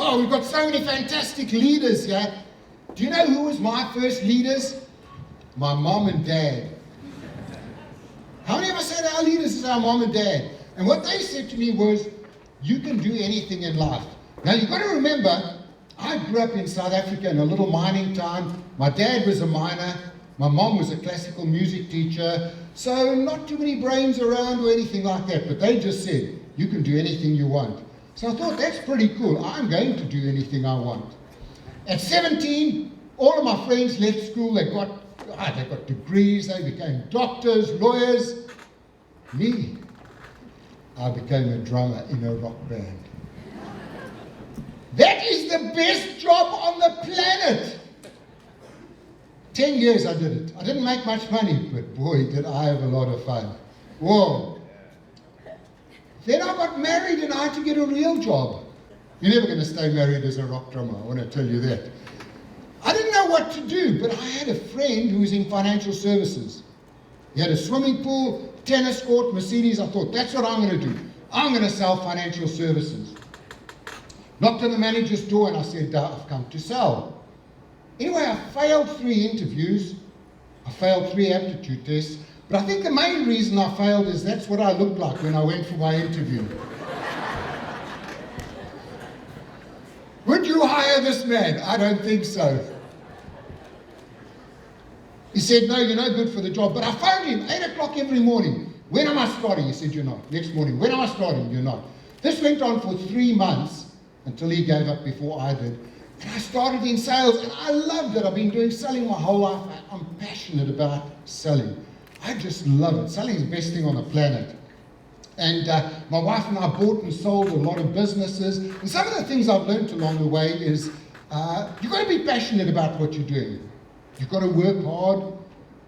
Oh, we've got so many fantastic leaders here. Do you know who was my first leaders? My mom and dad. How many of us had our leaders as our mom and dad? And what they said to me was, you can do anything in life. Now you've got to remember, I grew up in South Africa in a little mining town. My dad was a miner. My mom was a classical music teacher. So not too many brains around or anything like that. But they just said, you can do anything you want. So I thought, that's pretty cool. I'm going to do anything I want. At 17, all of my friends left school. They got degrees. They became doctors, lawyers. Me, I became a drummer in a rock band. That is the best job on the planet. 10 years I did it. I didn't make much money, but boy, did I have a lot of fun. Whoa. Then I got married and I had to get a real job. You're never going to stay married as a rock drummer, I want to tell you that. I didn't know what to do, but I had a friend who was in financial services. He had a swimming pool, tennis court, Mercedes. I thought, that's what I'm going to do. I'm going to sell financial services. Knocked on the manager's door and I said, I've come to sell. Anyway, I failed 3 interviews. I failed 3 aptitude tests. But I think the main reason I failed is that's what I looked like when I went for my interview. Would you hire this man? I don't think so. He said, no, you're no good for the job. But I phoned him 8 o'clock every morning. When am I starting? He said, you're not. Next morning, when am I starting? You're not. This went on for 3 months until he gave up before I did. And I started in sales and I loved it. I've been doing selling my whole life. I'm passionate about selling. I just love it. Selling is the best thing on the planet. And my wife and I bought and sold a lot of businesses. And some of the things I've learned along the way is you've got to be passionate about what you're doing. You've got to work hard,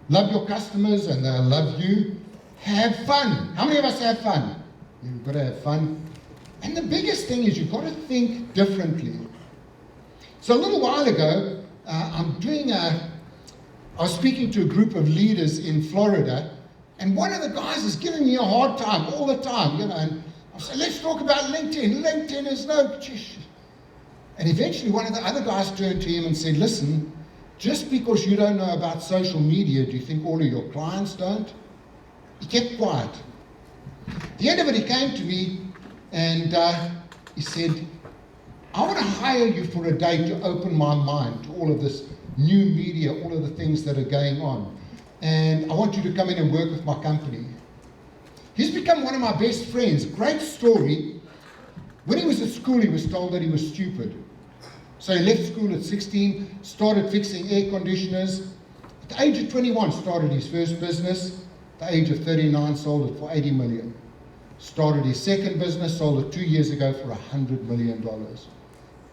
love your customers and they'll love you. Have fun. How many of us have fun? You've got to have fun. And the biggest thing is you've got to think differently. So a little while ago, I was speaking to a group of leaders in Florida, and one of the guys is giving me a hard time all the time, and I said, let's talk about LinkedIn. LinkedIn is no... And eventually one of the other guys turned to him and said, listen, just because you don't know about social media, do you think all of your clients don't? He kept quiet. At the end of it, he came to me and he said, I want to hire you for a day to open my mind to all of this new media, all of the things that are going on. And I want you to come in and work with my company. He's become one of my best friends. Great story. When he was at school, he was told that he was stupid. So he left school at 16, started fixing air conditioners. At the age of 21, started his first business. At the age of 39, sold it for 80 million. Started his second business, sold it 2 years ago for $100 million.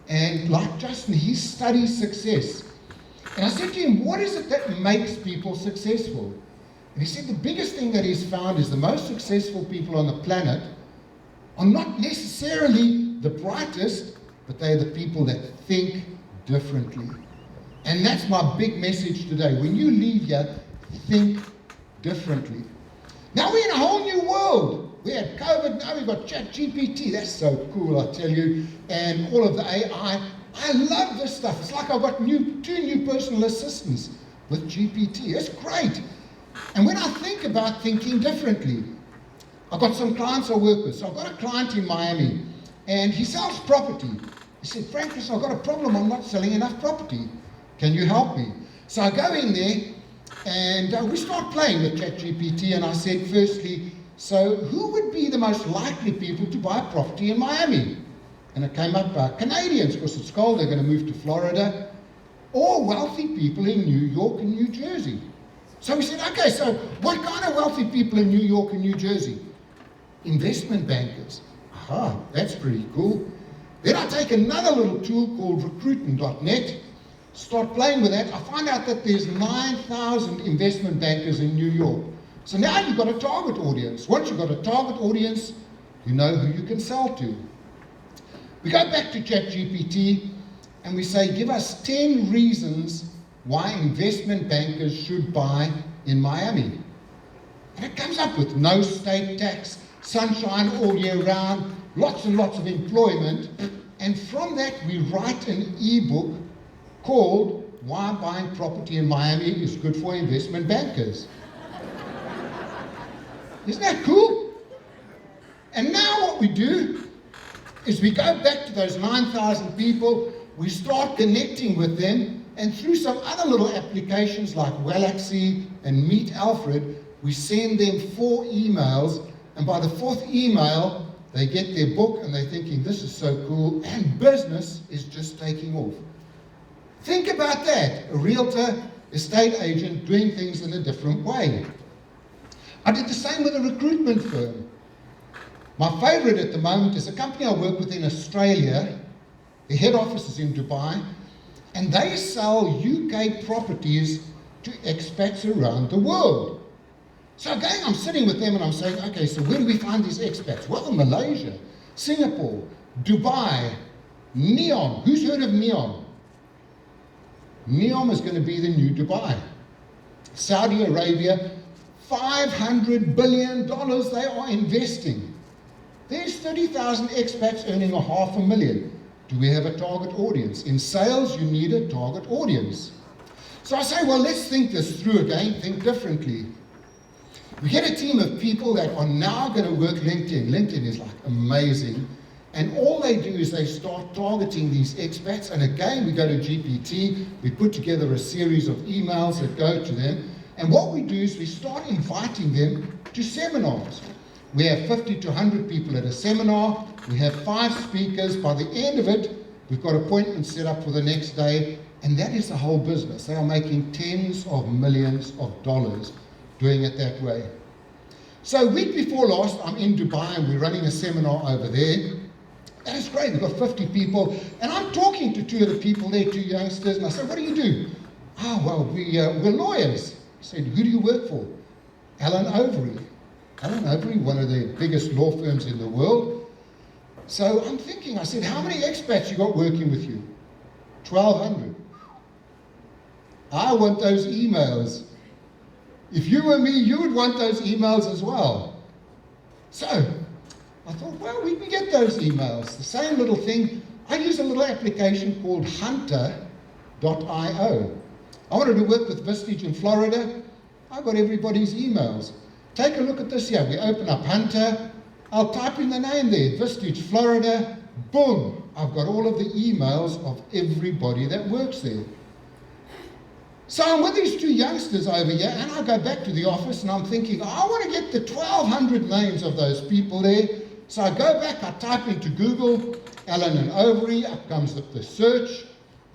And like Justin, he studies success. And I said to him, what is it that makes people successful? And he said the biggest thing that he's found is the most successful people on the planet are not necessarily the brightest, but they're the people that think differently. And that's my big message today. When you leave here, think differently. Now we're in a whole new world. We had COVID, now we've got ChatGPT. That's so cool, I tell you. And all of the AI. I love this stuff. It's like I've got 2 new personal assistants with GPT. It's great. And when I think about thinking differently, I've got some clients I work with. So I've got a client in Miami, and he sells property. He said, Francis, I've got a problem. I'm not selling enough property. Can you help me? So I go in there, and we start playing with ChatGPT, and I said, firstly, so who would be the most likely people to buy property in Miami? And it came up Canadians, because it's cold, they're going to move to Florida, or wealthy people in New York and New Jersey. So we said, okay, so what kind of wealthy people in New York and New Jersey? Investment bankers. Aha, that's pretty cool. Then I take another little tool called recruiting.net, start playing with that. I find out that there's 9,000 investment bankers in New York. So now you've got a target audience. Once you've got a target audience, you know who you can sell to. We go back to ChatGPT and we say, give us 10 reasons why investment bankers should buy in Miami. And it comes up with no state tax, sunshine all year round, lots and lots of employment. And from that, we write an ebook called Why Buying Property in Miami is Good for Investment Bankers. Isn't that cool? And now what we do is we go back to those 9,000 people, we start connecting with them, and through some other little applications like Walaxy and Meet Alfred, we send them 4 emails, and by the 4th email, they get their book and they're thinking, this is so cool, and business is just taking off. Think about that, a realtor, estate agent doing things in a different way. I did the same with a recruitment firm. My favorite at the moment is a company I work with in Australia. The head office is in Dubai, and they sell UK properties to expats around the world. So again, I'm sitting with them and I'm saying, okay, so where do we find these expats? Well, Malaysia, Singapore, Dubai, Neom. Who's heard of Neom? Neom is going to be the new Dubai. Saudi Arabia, $500 billion they are investing. There's 30,000 expats earning $500,000. Do we have a target audience? In sales, you need a target audience. So I say, well, let's think this through again, think differently. We get a team of people that are now going to work LinkedIn. LinkedIn is like amazing. And all they do is they start targeting these expats. And again, we go to GPT. We put together a series of emails that go to them. And what we do is we start inviting them to seminars. We have 50 to 100 people at a seminar. We have 5 speakers. By the end of it, we've got appointments set up for the next day. And that is the whole business. They are making tens of millions of dollars doing it that way. So week before last, I'm in Dubai and we're running a seminar over there. And it's great, we've got 50 people. And I'm talking to 2 of the people there, 2 youngsters, and I said, what do you do? Oh, well, we're lawyers. I said, who do you work for? Alan Overy. Alan Overy, one of the biggest law firms in the world. So I'm thinking, I said, how many expats you got working with you? 1,200. I want those emails. If you were me, you would want those emails as well. So I thought, well, we can get those emails. The same little thing. I use a little application called Hunter.io. I wanted to work with Vistage in Florida. I got everybody's emails. Take a look at this here. We open up Hunter. I'll type in the name there, Vistage, Florida. Boom. I've got all of the emails of everybody that works there. So I'm with these 2 youngsters over here, and I go back to the office, and I'm thinking, I want to get the 1,200 names of those people there. So I go back, I type into Google, Allen and Overy, up comes the search.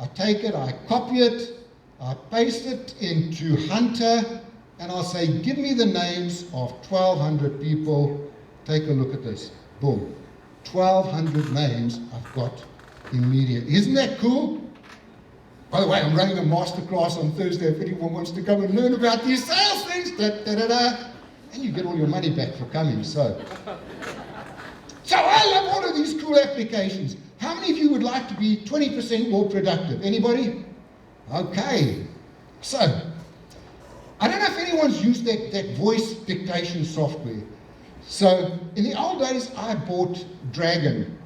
I take it, I copy it, I paste it into Hunter, and I'll say, give me the names of 1,200 people. Take a look at this. Boom. 1,200 names I've got immediately. Isn't that cool? By the way, I'm running a masterclass on Thursday if anyone wants to come and learn about these sales things. And you get all your money back for coming. So I love all of these cool applications. How many of you would like to be 20% more productive? Anybody? Okay. So I don't know if anyone's used that voice dictation software. So in the old days, I bought Dragon.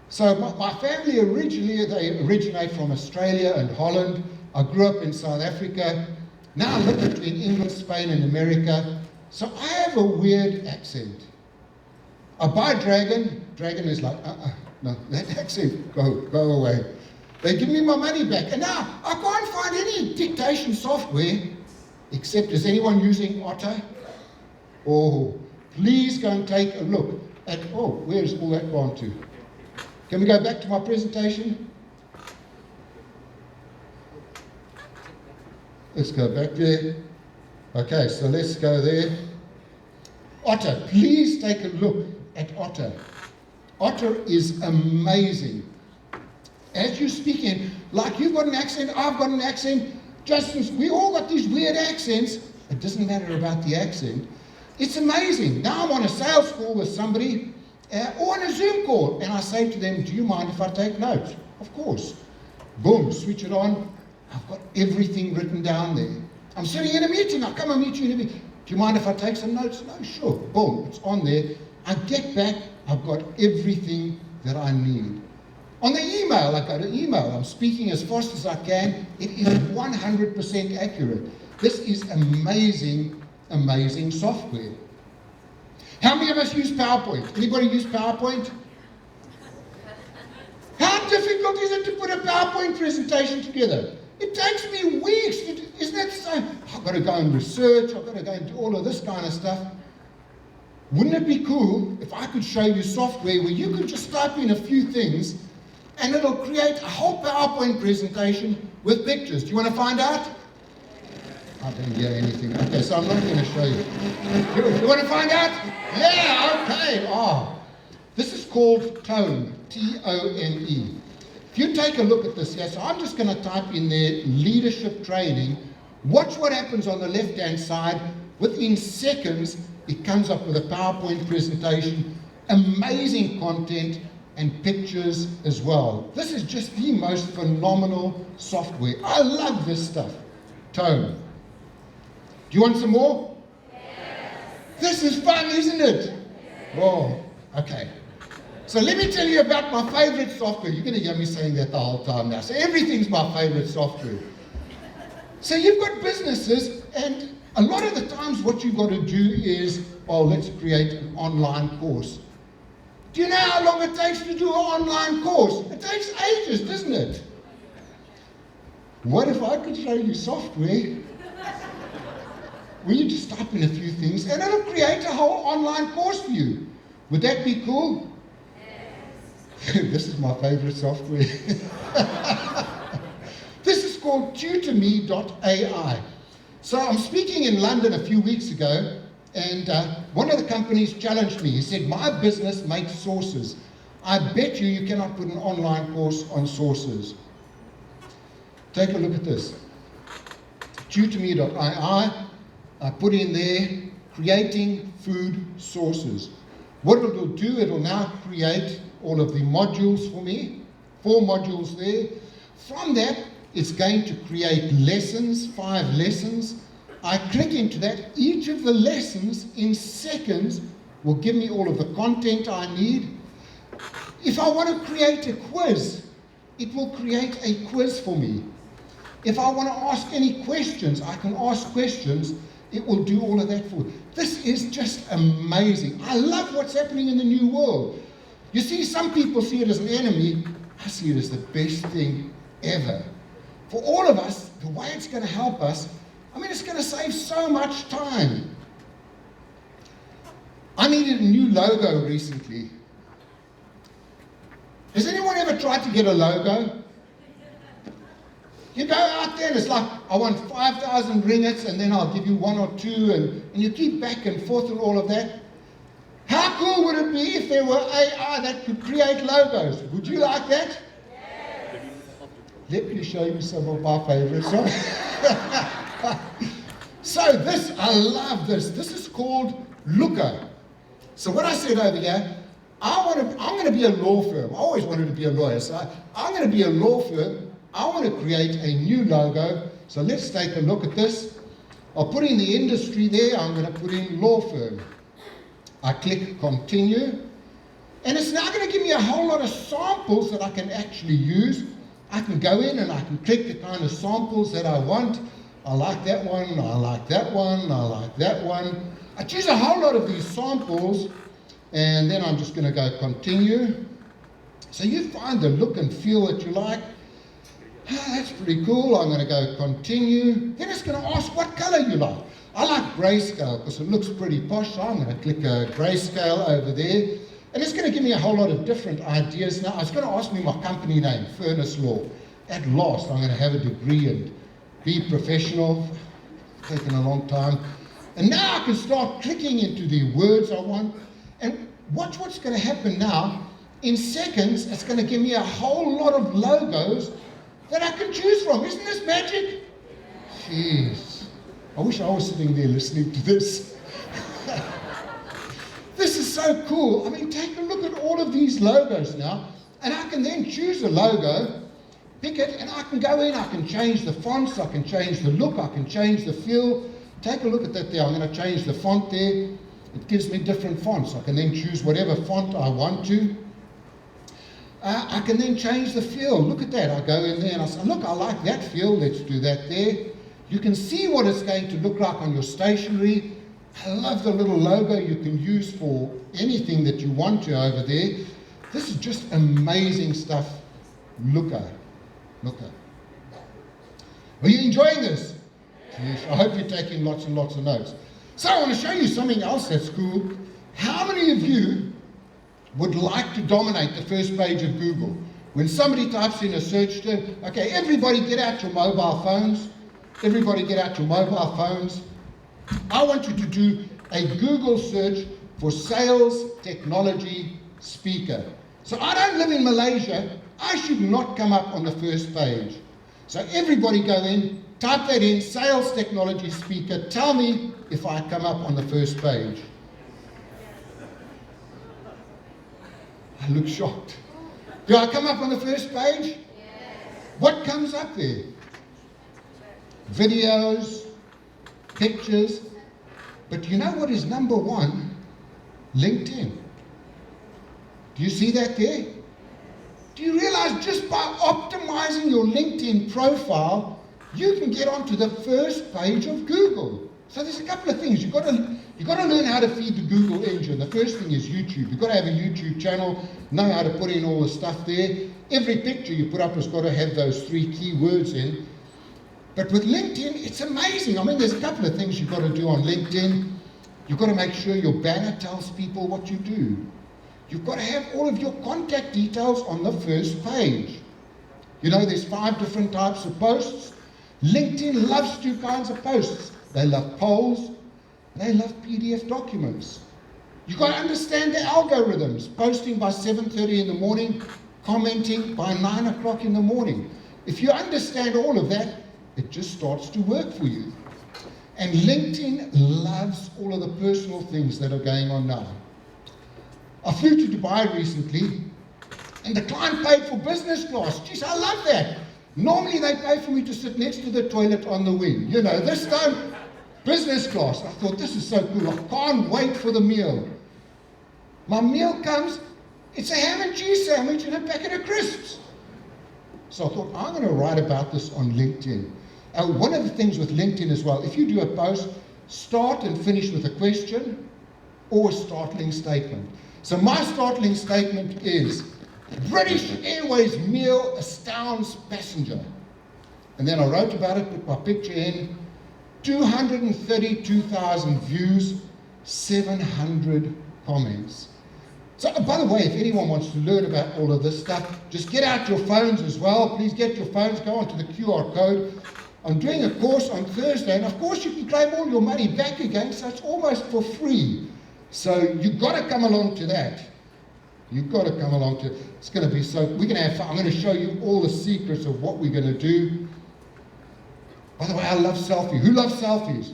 So my family they originate from Australia and Holland. I grew up in South Africa. Now I live between England, Spain, and America. So I have a weird accent. I buy Dragon. Dragon is like, no, that accent, go away. They give me my money back. And now I can't find any dictation software, except is anyone using Otter? Oh, please go and take a look at, where's all that gone to? Can we go back to my presentation? Let's go back there. Okay, so let's go there. Otter, please take a look at Otter. Otter is amazing. As you speak in, like you've got an accent, I've got an accent, Justin, we all got these weird accents. It doesn't matter about the accent. It's amazing. Now I'm on a sales call with somebody, or on a Zoom call, and I say to them, do you mind if I take notes? Of course. Boom, switch it on. I've got everything written down there. I'm sitting in a meeting, I'll come and meet you in a meeting. Do you mind if I take some notes? No, sure. Boom, it's on there. I get back, I've got everything that I need. On the email, I go to email. I'm speaking as fast as I can. It is 100% accurate. This is amazing, amazing software. How many of us use PowerPoint? Anybody use PowerPoint? How difficult is it to put a PowerPoint presentation together? It takes me weeks. Isn't that so? I've got to go and research. I've got to go and do all of this kind of stuff. Wouldn't it be cool if I could show you software where you could just type in a few things and it'll create a whole PowerPoint presentation with pictures? Do you want to find out? I didn't hear anything. Okay, so I'm not going to show you. You want to find out? Yeah, okay. This is called Tone, T-O-N-E. If you take a look at this here, so I'm just going to type in there leadership training. Watch what happens on the left-hand side. Within seconds, it comes up with a PowerPoint presentation, amazing content, and pictures as well. This is just the most phenomenal software. I love this stuff. Tone. Do you want some more? Yes. This is fun, isn't it? Yes. Oh, okay. So let me tell you about my favorite software. You're going to hear me saying that the whole time now. So everything's my favorite software. So you've got businesses, and a lot of the times what you've got to do is, let's create an online course. Do you know how long it takes to do an online course? It takes ages, doesn't it? What if I could show you software where you just type in a few things and it'll create a whole online course for you? Would that be cool? Yes. This is my favorite software. This is called tutorme.ai. So I'm speaking in London a few weeks ago, and one of the companies challenged me. He said, my business makes sources. I bet you cannot put an online course on sources. Take a look at this. tutorme.ai. I put in there, creating food sources. What it'll do, it'll now create all of the modules for me. 4 modules there. From that, it's going to create lessons, 5 lessons. I click into that. Each of the lessons in seconds will give me all of the content I need. If I want to create a quiz, it will create a quiz for me. If I want to ask any questions, I can ask questions. It will do all of that for me. This is just amazing. I love what's happening in the new world. You see, some people see it as an enemy. I see it as the best thing ever. For all of us, the way it's going to help us, it's going to save so much time. I needed a new logo recently. Has anyone ever tried to get a logo? You go out there and it's like, I want 5,000 ringgits and then I'll give you 1 or 2 and you keep back and forth and all of that. How cool would it be if there were AI that could create logos? Would you like that? Yes. Let me show you some of my favorites. So I love this. This is called Looker. So what I said over here, I'm going to be a law firm. I always wanted to be a lawyer. So I'm going to be a law firm. I want to create a new logo. So let's take a look at this. I'll put in the industry there. I'm going to put in law firm. I click continue. And it's now going to give me a whole lot of samples that I can actually use. I can go in and I can click the kind of samples that I want. I like that one. I like that one. I like that one. I choose a whole lot of these samples. And then I'm just going to go continue. So you find the look and feel that you like. That's pretty cool. I'm going to go continue. Then it's going to ask what color you like. I like grayscale because it looks pretty posh. So I'm going to click grayscale over there. And it's going to give me a whole lot of different ideas now. It's going to ask me my company name, Furness Law. At last, I'm going to have a degree and be professional. It's taken a long time. And now I can start clicking into the words I want. And watch what's going to happen now. In seconds, it's going to give me a whole lot of logos that I can choose from. Isn't this magic? Jeez. I wish I was sitting there listening to this. This is so cool. Take a look at all of these logos now. And I can then choose a logo, pick it, and I can go in. I can change the fonts. I can change the look. I can change the feel. Take a look at that there. I'm going to change the font there. It gives me different fonts. I can then choose whatever font I want to. I can then change the field. Look at that. I go in there and I say, look, I like that field. Let's do that there. You can see what it's going to look like on your stationery. I love the little logo you can use for anything that you want to over there. This is just amazing stuff. Looker. Are you enjoying this? Yes, I hope you're taking lots and lots of notes. So I want to show you something else that's cool. How many of you would like to dominate the first page of Google? When somebody types in a search term, okay, everybody get out your mobile phones. Everybody get out your mobile phones. I want you to do a Google search for sales technology speaker. So I don't live in Malaysia. I should not come up on the first page. So everybody go in, type that in, sales technology speaker. Tell me if I come up on the first page. I look shocked. Do I come up on the first page? Yes. What comes up there? Videos, pictures. But you know what is number one? LinkedIn. Do you see that there? Do you realize just by optimizing your LinkedIn profile, you can get onto the first page of Google? So there's a couple of things. You've got to learn how to feed the Google engine. The first thing is YouTube. You've got to have a YouTube channel, know how to put in all the stuff there. Every picture you put up has got to have those 3 keywords in. But with LinkedIn, it's amazing. I mean, there's a couple of things you've got to do on LinkedIn. You've got to make sure your banner tells people what you do. You've got to have all of your contact details on the first page. You know, there's 5 different types of posts. LinkedIn loves 2 kinds of posts. They love polls. They love PDF documents. You've got to understand the algorithms. Posting by 7:30 in the morning, commenting by 9 o'clock in the morning. If you understand all of that, it just starts to work for you. And LinkedIn loves all of the personal things that are going on now. I flew to Dubai recently, and the client paid for business class. Geez, I love that. Normally they pay for me to sit next to the toilet on the wing. You know, this time, business class. I thought, this is so cool. I can't wait for the meal. My meal comes, it's a ham and cheese sandwich and a packet of crisps. So I thought, I'm going to write about this on LinkedIn. One of the things with LinkedIn as well, if you do a post, start and finish with a question or a startling statement. So my startling statement is, British Airways meal astounds passenger. And then I wrote about it, put my picture in, 232,000 views, 700 comments. So, by the way, if anyone wants to learn about all of this stuff, just get out your phones as well. Please get your phones, go onto the QR code. I'm doing a course on Thursday, and of course you can claim all your money back again, so it's almost for free. So you've got to come along to that. You've got to come along to it. It's going to be so, we're going to have fun. I'm going to show you all the secrets of what we're going to do. By the way, I love selfies. Who loves selfies?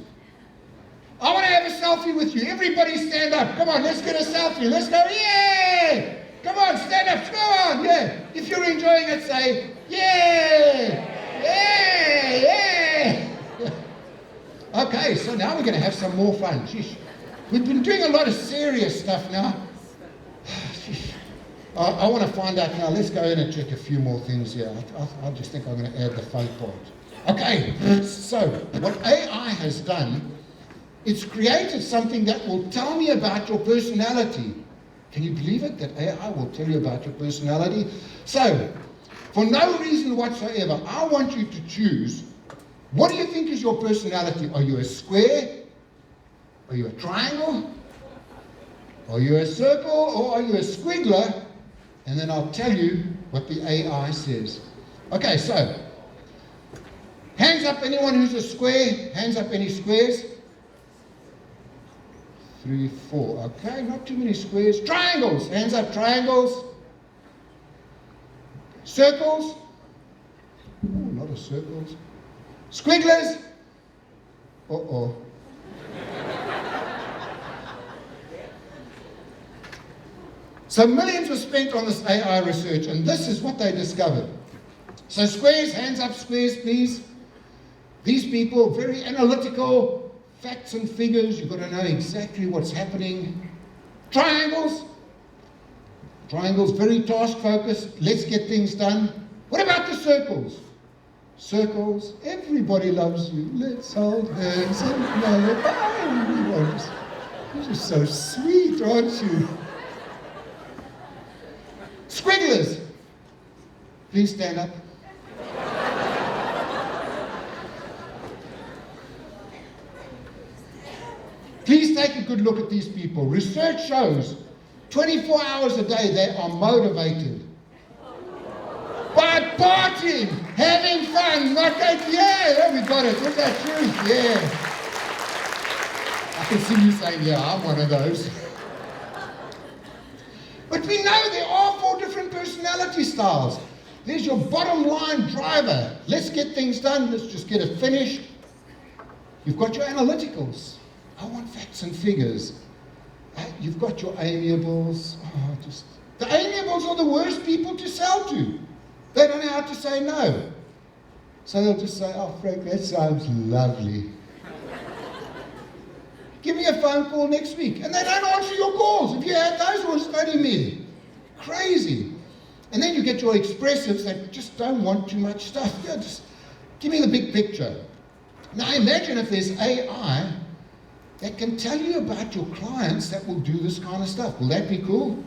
I want to have a selfie with you. Everybody stand up. Come on, let's get a selfie. Let's go, yeah! Come on, stand up. Go on, yeah. If you're enjoying it, say, yeah! Yeah! Yeah! Okay, so now we're going to have some more fun. Sheesh. We've been doing a lot of serious stuff now. I want to find out now. Let's go in and check a few more things here. I just think I'm going to add the fun part. Okay, so what AI has done, it's created something that will tell me about your personality. Can you believe it, that AI will tell you about your personality? So, for no reason whatsoever, I want you to choose, what do you think is your personality? Are you a square? Are you a triangle? Are you a circle? Or are you a squiggler? And then I'll tell you what the AI says. Okay, so, hands up anyone who's a square. Hands up any squares. 3, 4. Okay, not too many squares. Triangles. Hands up triangles. Circles. Ooh, a lot of circles. Squigglers. Uh-oh. So millions were spent on this AI research, and this is what they discovered. So squares, hands up squares, please. These people, very analytical, facts and figures, you've got to know exactly what's happening. Triangles. Triangles, very task-focused. Let's get things done. What about the circles? Circles, everybody loves you. Let's hold hands and know bye. You're just so sweet, aren't you? Squigglers, please stand up. Please take a good look at these people. Research shows 24 hours a day they are motivated by partying, having fun, not going, yeah, we got it, is that true? Yeah. I can see you saying, yeah, I'm one of those. But we know there are 4 different personality styles. There's your bottom line driver. Let's get things done, let's just get it finished. You've got your analyticals. I want facts and figures. You've got your amiables. The amiables are the worst people to sell to. They don't know how to say no. So they'll just say, oh, Frank, that sounds lovely. Give me a phone call next week. And they don't answer your calls. If you had those ones, study me. Crazy. And then you get your expressives that just don't want too much stuff. Yeah, just give me the big picture. Now imagine if there's AI that can tell you about your clients that will do this kind of stuff. Will that be cool?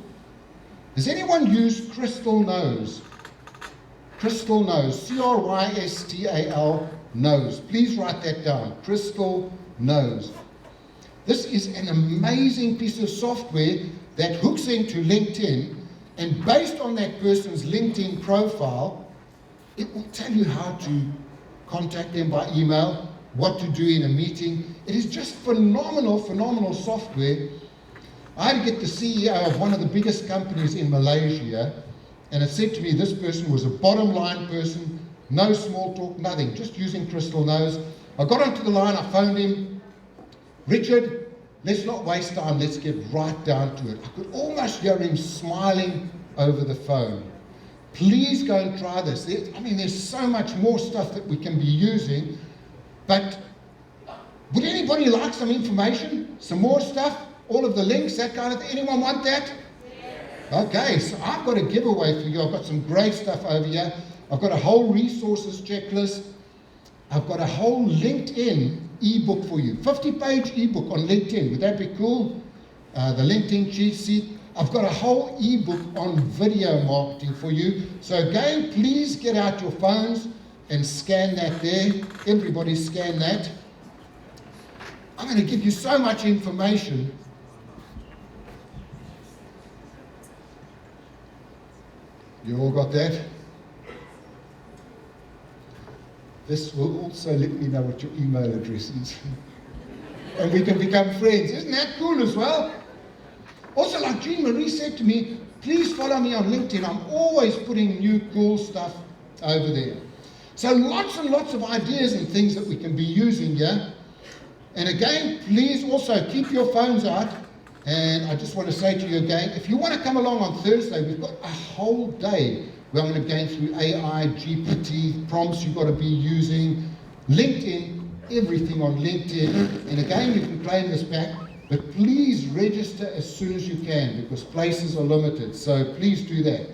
Has anyone used Crystal Nose? Crystal Nose, C-R-Y-S-T-A-L, Nose. Please write that down, Crystal Nose. This is an amazing piece of software that hooks into LinkedIn, and based on that person's LinkedIn profile, it will tell you how to contact them by email, what to do in a meeting. It is just phenomenal, phenomenal software. I had to get the CEO of one of the biggest companies in Malaysia, and it said to me this person was a bottom line person, no small talk, nothing, just using Crystal Nose. I got onto the line, I phoned him. Richard, let's not waste time, let's get right down to it. I could almost hear him smiling over the phone. Please go and try this. There's so much more stuff that we can be using. But would anybody like some information? Some more stuff? All of the links, that kind of thing? Anyone want that? Yes. Okay, so I've got a giveaway for you. I've got some great stuff over here. I've got a whole resources checklist. I've got a whole LinkedIn ebook for you. 50-page ebook on LinkedIn. Would that be cool? The LinkedIn cheat sheet. I've got a whole ebook on video marketing for you. So again, please get out your phones and scan that there. Everybody scan that. I'm going to give you so much information. You all got that? This will also let me know what your email address is. And we can become friends. Isn't that cool as well? Also, like Jean Marie said to me, please follow me on LinkedIn. I'm always putting new cool stuff over there. So lots and lots of ideas and things that we can be using here. And again, please also keep your phones out. And I just want to say to you again, if you want to come along on Thursday, we've got a whole day where I'm going to go through AI, GPT, prompts you've got to be using, LinkedIn, everything on LinkedIn. And again, you can claim this back, but please register as soon as you can because places are limited. So please do that.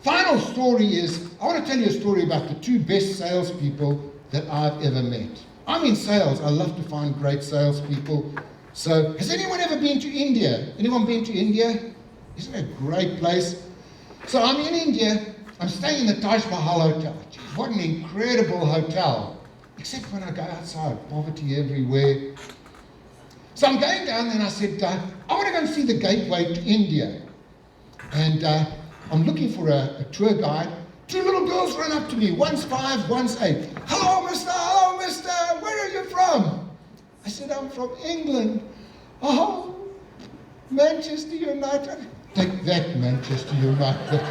Final story is, I want to tell you a story about the 2 best salespeople that I've ever met. I'm in sales. I love to find great salespeople. So, has anyone ever been to India? Anyone been to India? Isn't it a great place? So I'm in India. I'm staying in the Taj Mahal Hotel. Jeez, what an incredible hotel. Except when I go outside, poverty everywhere. So I'm going down there and I said, I want to go and see the gateway to India. And I'm looking for a tour guide. 2 little girls run up to me. One's 5, one's 8. Hello, mister. Hello, mister. Where are you from? I said, I'm from England. Oh, Manchester United. Take that, Manchester United.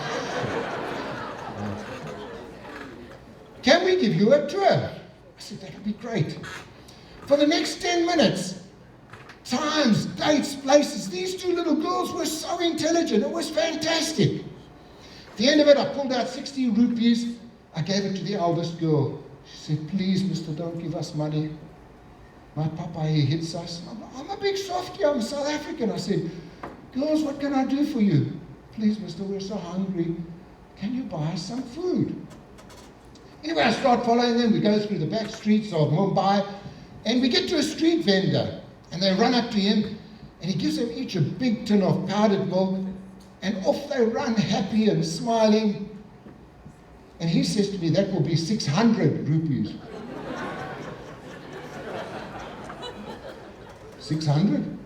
Can we give you a tour? I said, that would be great. For the next 10 minutes, times, dates, places, these 2 little girls were so intelligent. It was fantastic. At the end of it, I pulled out 60 rupees. I gave it to the eldest girl. She said, please, mister, don't give us money. My papa, he hits us. I'm a big softie. I'm South African. I said, Girls, what can I do for you? Please, mister, we're so hungry. Can you buy some food? Anyway, I start following them. We go through the back streets of Mumbai, and we get to a street vendor, and they run up to him, and he gives them each a big tin of powdered milk, and off they run, happy and smiling. And he says to me, that will be 600 rupees. 600?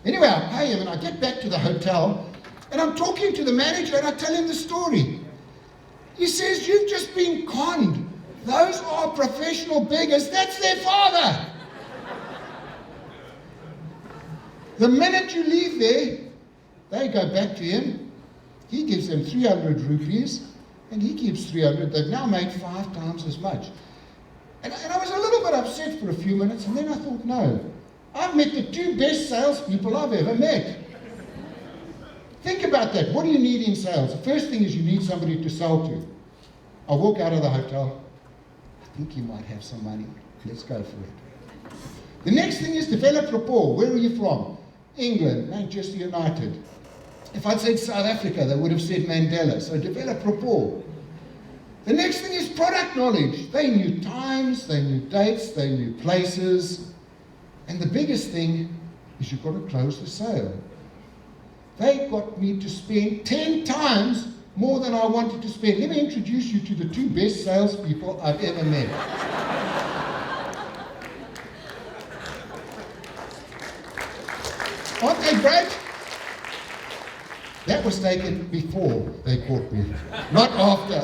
Anyway, I pay him, and I get back to the hotel, and I'm talking to the manager, and I tell him the story. He says, you've just been conned. Those are professional beggars. That's their father. The minute you leave there, they go back to him. He gives them 300 rupees, and he keeps 300. They've now made 5 times as much. And I was a little bit upset for a few minutes, and then I thought, no, I've met the 2 best salespeople I've ever met. Think about that. What do you need in sales? The first thing is you need somebody to sell to. I walk out of the hotel. I think you might have some money. Let's go for it. The next thing is develop rapport. Where are you from? England, Manchester United. If I'd said South Africa, they would have said Mandela. So develop rapport. The next thing is product knowledge. They knew times, they knew dates, they knew places. And the biggest thing is you've got to close the sale. They got me to spend 10 times more than I wanted to spend. Let me introduce you to the 2 best salespeople I've ever met. Aren't they great? That was taken before they caught me, not after.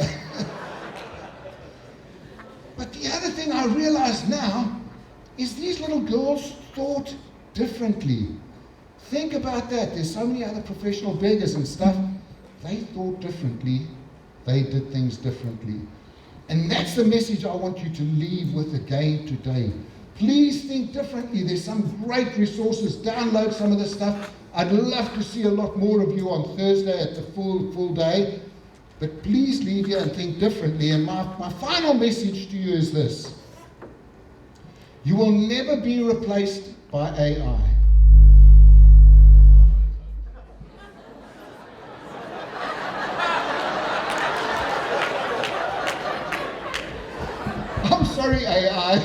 But the other thing I realize now is these little girls thought differently. Think about that. There's so many other professional beggars and stuff. They thought differently. They did things differently. And that's the message I want you to leave with again today. Please think differently. There's some great resources. Download some of this stuff. I'd love to see a lot more of you on Thursday at the full day. But please leave here and think differently. And my final message to you is this. You will never be replaced by AI. I'm sorry, AI.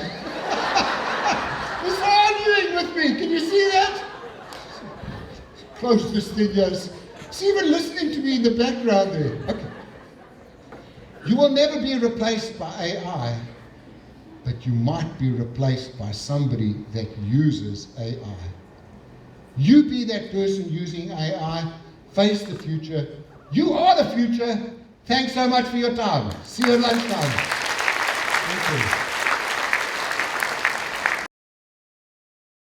It's arguing with me. Can you see that? Close this thing, yes. It's even listening to me in the background there. Okay. You will never be replaced by AI, but you might be replaced by somebody that uses AI. You be that person using AI. Face the future. You are the future. Thanks so much for your time. See you at lunchtime. Thank you.